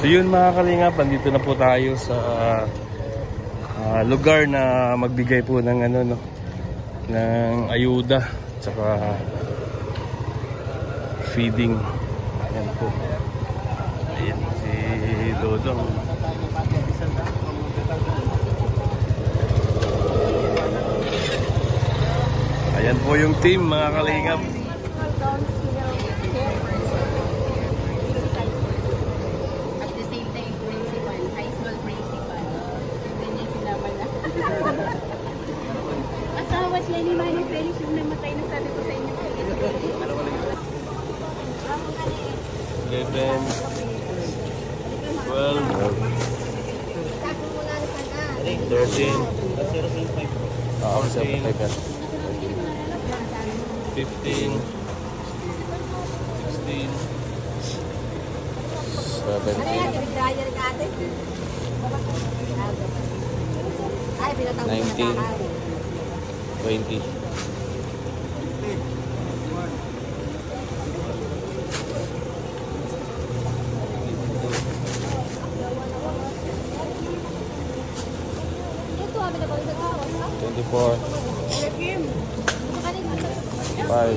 So yun mga kalingap, andito na po tayo sa lugar na magbigay po ng ano, no, ng ayuda tsaka feeding. Ayan po. Ayan si Dodong. Ayan po yung team mga kalingap. Lenny Manny Felix yung namatay na sabi ko sa inyo. 11 12 13 Oo, 15 16 17 19 20 24 5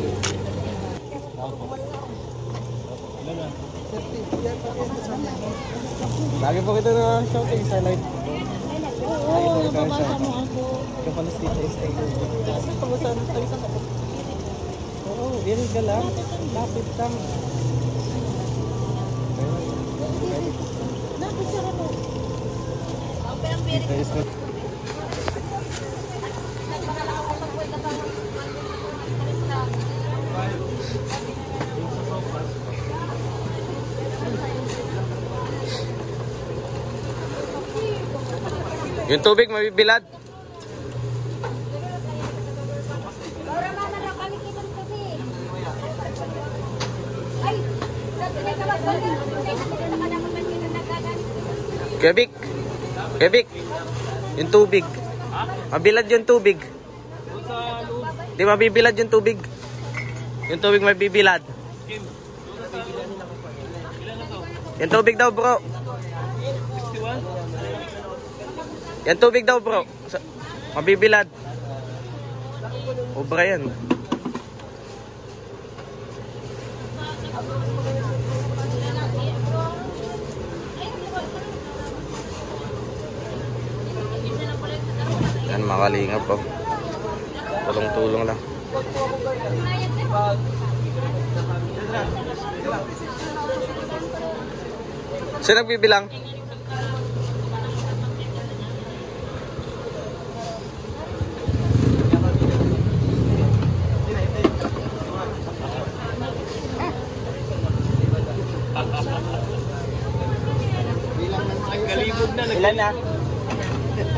Lagi po kita na shouting sa live. Oo, nababasa mo ako. Oo, very ka lang. Lapit lang. Lapit siya ako. Yung tubig mabibilad. Kebik. Yung tubig. Mabilad yung tubig. Di mabibilad yung tubig. Yung tubig mabibilad. Yung tubig daw, bro. Yan tubig daw, bro. Mabibilad. Obra yan. Yan, makalingap po. Tulong-tulong lang. Sino nagbibilang?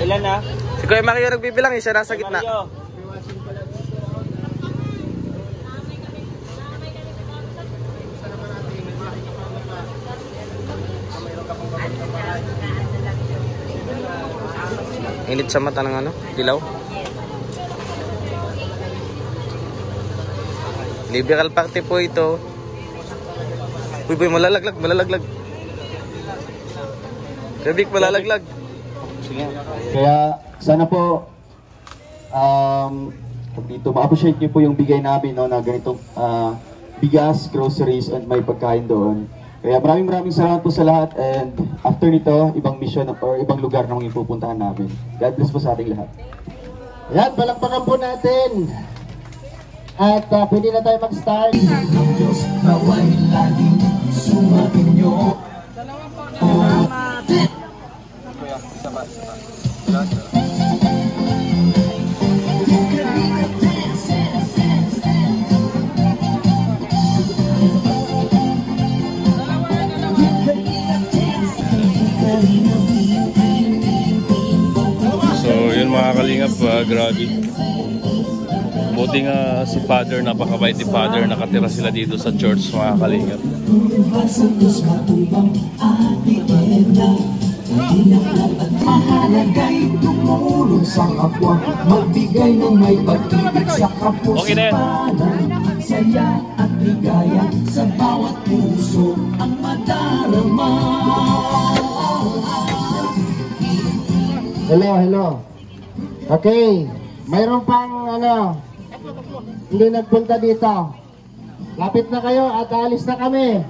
Ilan na? Si Kuya Mario nagbibilang, siya nasa gitna. Init sa mata ng ano? Dilaw? Liberal party po ito. Uy boy, malalaglag. Kebik, malalaglag. Kaya sana po dito ma-appreciate niyo po yung bigay namin, no, na ganitong bigas, groceries and may pagkain doon. Kaya maraming salamat po sa lahat, and after nito ibang mission or ibang lugar na ipupuntahan namin. God bless po sa ating lahat. Yan, palakpakan po natin. At pwede na tayo mag-start. Naway laging sumakin nyo. So yun mga kalingap, grabe. Buti nga si Father, napakabait ni Father, nakatira sila dito sa church mga kalingap. Mahalagay tumulong sa kapwa, magbigay ng may pag-ibig sa kapwa. Okay na yan. saya at ligaya sa bawat puso ang madarama. Hello. Okay, mayroon pang hindi nagpunta dito. Lapit na kayo at alis na kami.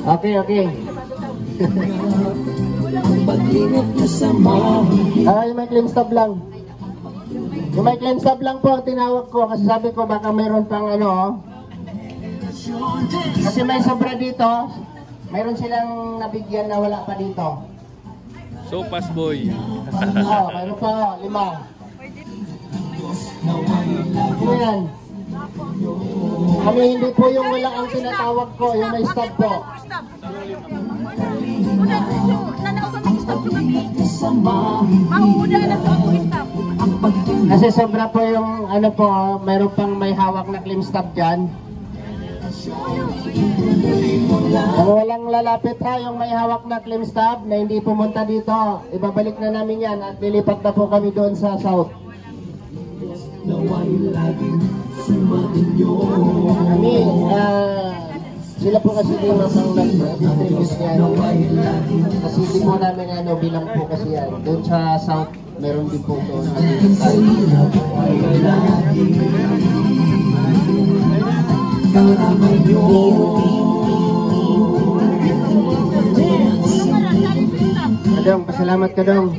Okay. Yung may claim stop lang. Yung may claim stop lang po ang tinawag ko kasi sabi ko baka mayroon pang kasi may sobra dito. Mayroon silang nabigyan na wala pa dito. So, pass boy. Mayroon pa 5. Ano yan? Kami hindi po yung wala ang tinatawag ko, yung may stop po. Kasi sobra po yung mayroon pang may hawak na claim stop dyan. Kung walang lalapit yung may hawak na claim stop na hindi pumunta dito, ibabalik na namin yan at lilipat na po kami doon sa south. Kami, sila po kasi din ang nag-distribute yan. Kasi hindi po namin bilang po kasi yan. Doon sa south, meron din po doon. Kadong, pasalamat Kadong.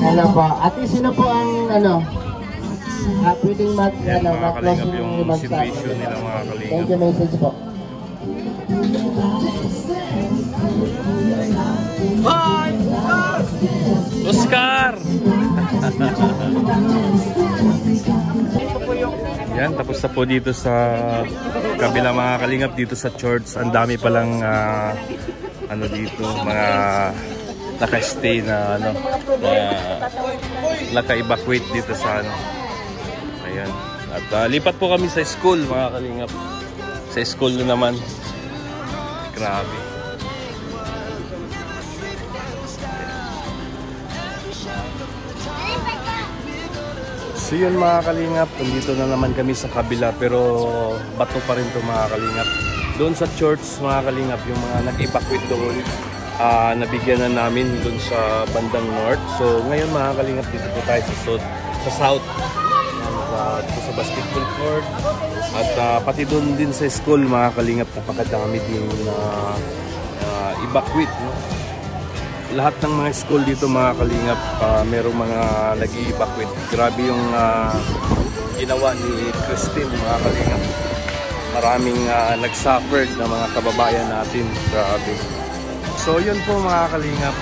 Hello po. Ate, sino po ang pwedeng Makakalingap yung situation nila mga kalingap. Thank you, message po. Oscar! Yan, tapos na po dito sa kabila mga kalingap dito sa church. Ang dami palang dito mga naka-stay na naka-evacuate dito sa ayan. At lipat po kami sa school mga kalingap. Sa school na naman. Grabe. So yun mga kalingap, nandito na naman kami sa kabila pero bato pa rin to mga kalingap. Doon sa church mga kalingap, yung mga nag-evacuate doon, nabigyan na namin doon sa bandang north. So ngayon mga kalingap, dito po tayo sa south, sa basketball court. At pati doon din sa school mga kalingap, napakadami din evacuate. No? Lahat ng mga school dito mga kalingap, merong mga nag-i-evacuate. Grabe yung ginawa ni Christine mga kalingap. Maraming nag-suffered na mga kababayan natin. Grabe. So yun po mga kalingap,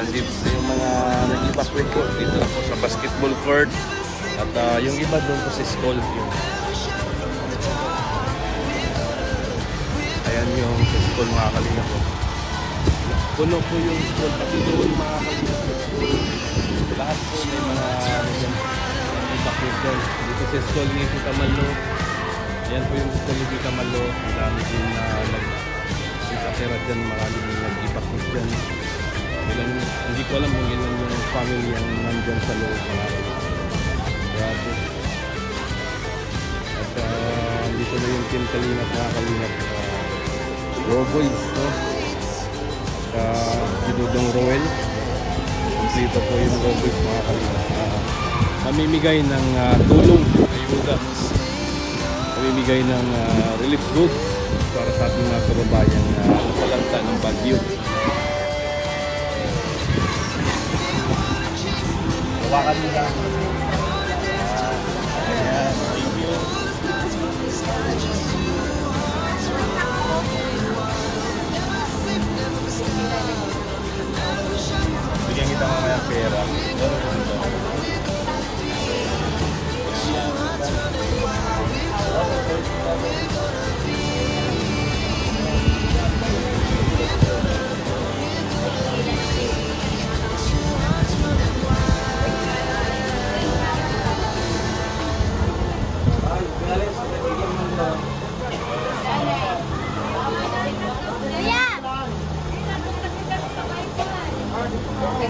nandito yung mga nag-evacuate po dito po sa basketball court. At yung iba doon po sa school. Ayan yung sa school mga kalingap po. Puno po yung school, pati doon mga kalingap. Lahat po may mga evacuate doon. Dito sa school ni Tita Malo. Ayan po yung school ni Tita Malo. Ang dami din na nag-ikatera dyan, marami din nag-evacuate dyan. Hindi ko alam kung ilan yung family ang nandyan sa loob. Grabe. At dito na yung Team Kalingap mga kalingap. Raw Boys, no? Dinudong Roel. Dito po yung Raw Boys mga kalingap. Mamimigay ng tulong, ayuda. Mamimigay ng relief goods para sa ating mga kababayan na nasalanta ng bagyo. Hawakan mo lang. Ayan, thank you. Bigyan kita mamaya pera.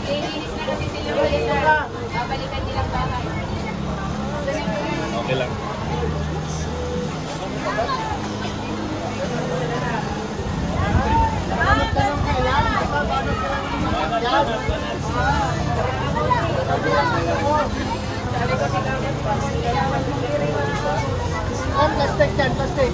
Lilinis na kasi sila ulit na babalikan nilang bahay. Okay lang. Plastic yan, plastic.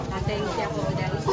Pasensya po dahil sa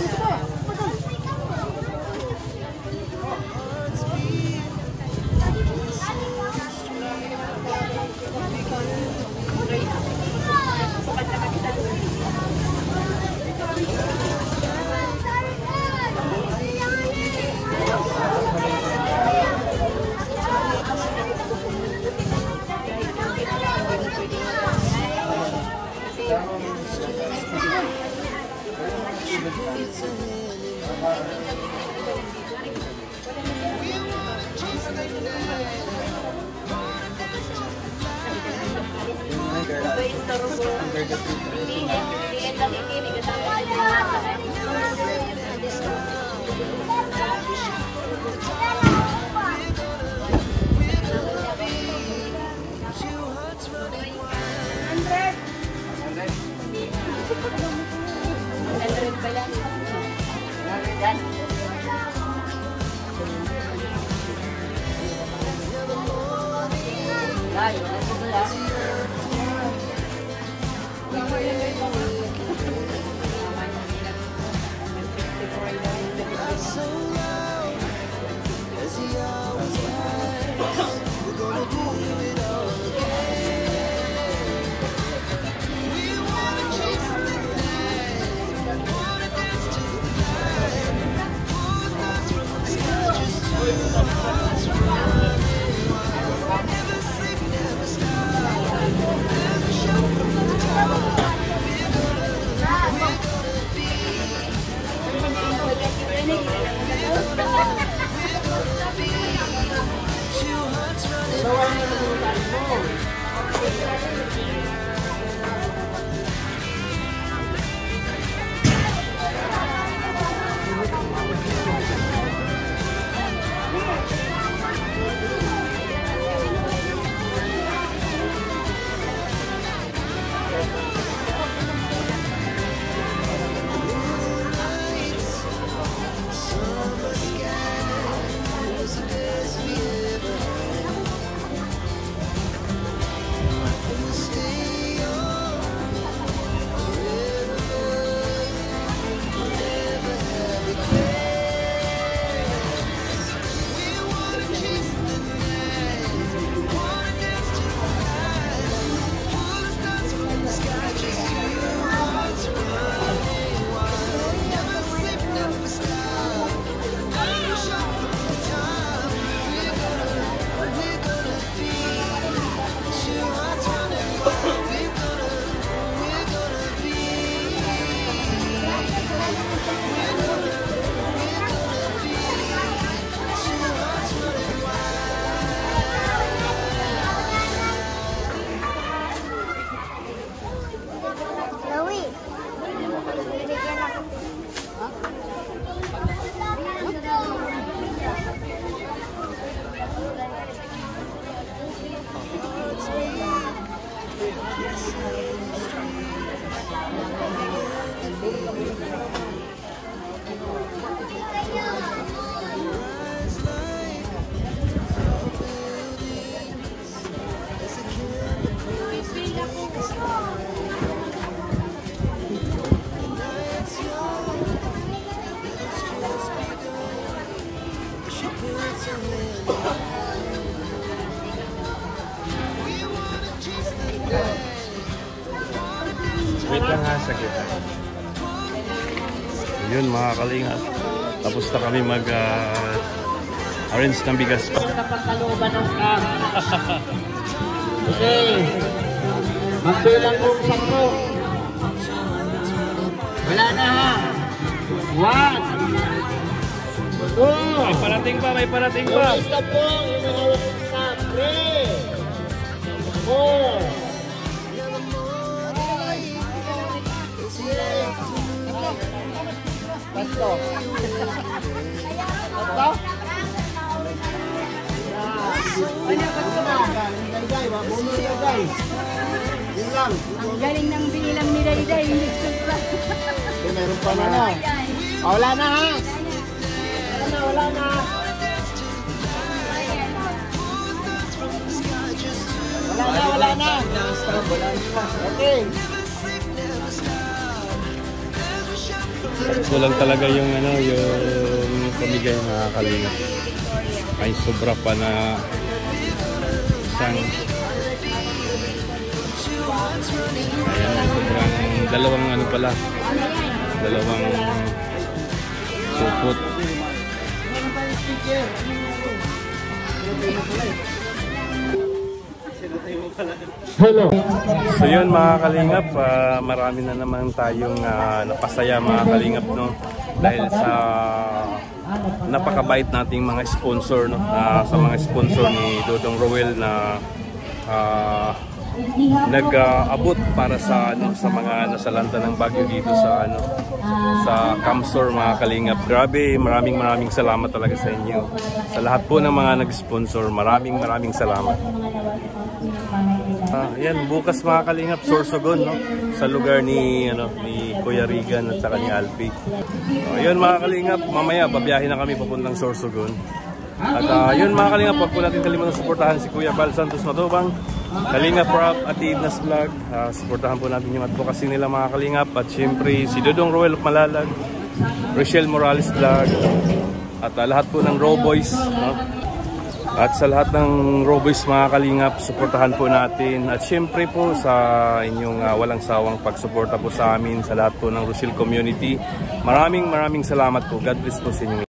Never sleep, never stop. Wait lang ha, saglit. Yun mga kalingap. Tapos na kami arrange ng bigas pa. Napagkalooban ng camp. Okay. Magbilang kong 10. Wala na ha. 1, 2. May parating pa, may parating pa. Isa po yung mga camp. 3, 4. Basto. Basto? Ang galing ng binilang ni Dayday. Hindi supra. Meron pa na na. Wala na ha. Wala na. Wala na. Okay. Kulang talaga yung yung pamigay mga kalingap. Ay sobra pa na isang ayan, sobrang dalawang supot. Hello. So yun mga kalingap, marami na naman tayong napasaya mga kalingap, no? Dahil sa napakabait nating mga sponsor, no? Sa mga sponsor ni Dodong Roel na nag-abot para sa sa mga nasalanta ng bagyo dito sa sa Camsor mga kalingap. Grabe, maraming salamat talaga sa inyo. Sa lahat po ng mga nag-sponsor, maraming salamat. Yan, bukas mga kalingap, Sorsogon, no? Sa lugar ni Kuya Regan at saka ni Alpi. Yun mga kalingap, mamaya babiyahin na kami papuntang Sorsogon. At yun mga kalingap, wag po natin kalimutan suportahan si Kuya Val Santos Matubang, Kalingap Rap at Idnas Vlog. Suportahan po natin yung advocacy nila mga kalingap. At syempre si Dodong Roel Malalag, Rochelle Morales Vlog, at lahat po ng Raw Boys, no? At sa lahat ng Raw Boys mga kalingap, suportahan po natin. At syempre po sa inyong walang sawang pagsuporta po sa amin, sa lahat po ng Rochelle community. Maraming salamat po. God bless po sa inyo.